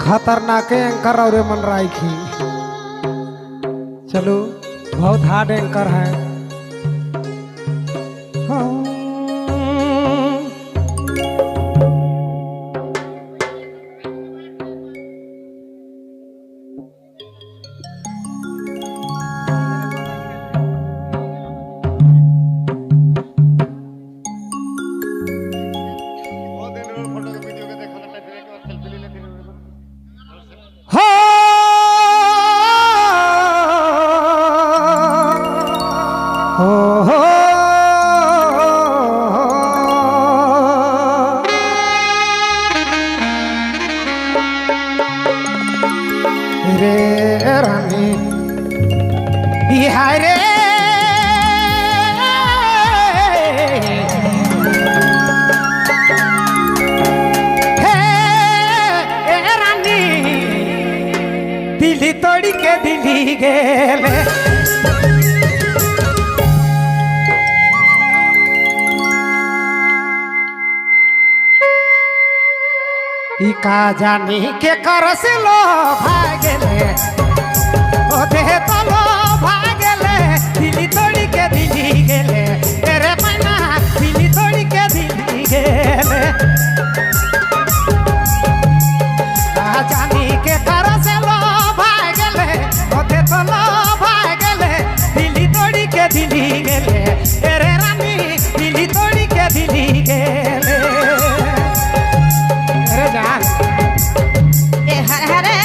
खतरनाक एंकर और मन राखी। चलो बहुत हार्ड एंकर है। हाँ। रे रानी बिहार रे रानी दिल्ली तोड़ी के दिल्ली गेले का जानी के कर से लो भागले ओ देह तो लो भागले दिल्ली तोड़ी के दिल्ली गेले तेरे मैना दिल्ली तोड़ी के दिल्ली गेले का जानी के कर से लो भागले ओ देह तो लो भागले दिल्ली तोड़ी के दिल्ली गेले तेरे रानी दिल्ली तोड़ी के दिल्ली गेले जान ए हरे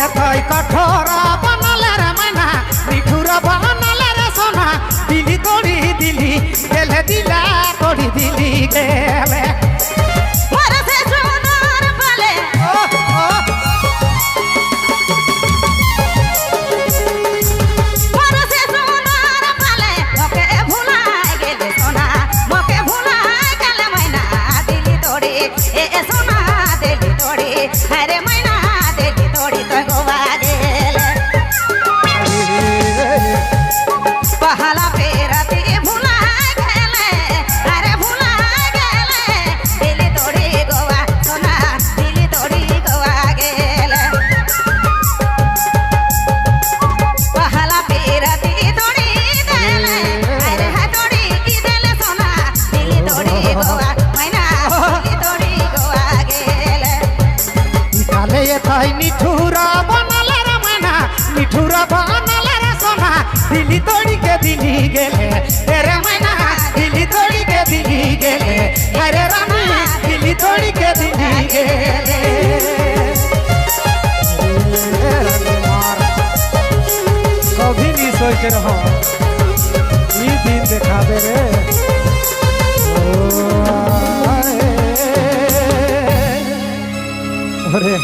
এতই কঠোরা বানালে রে মাইনা নিঠুরা বানালে রে সোনা দিলি তোড়ি দিলি গেলে দিলা তোড়ি দিলি গেলে নিঠুরা বানালে রে মাইনা নিঠুরা বানালে রে সোনা দিলি তোড়িকে দিলি গেলে রে মাইনা দিলি তোড়িকে দিলি গেলে আরে রানী দিলি তোড়িকে দিলি গেলে কবি নি সোচ রহো ই দিন দেখাবে রে ওরে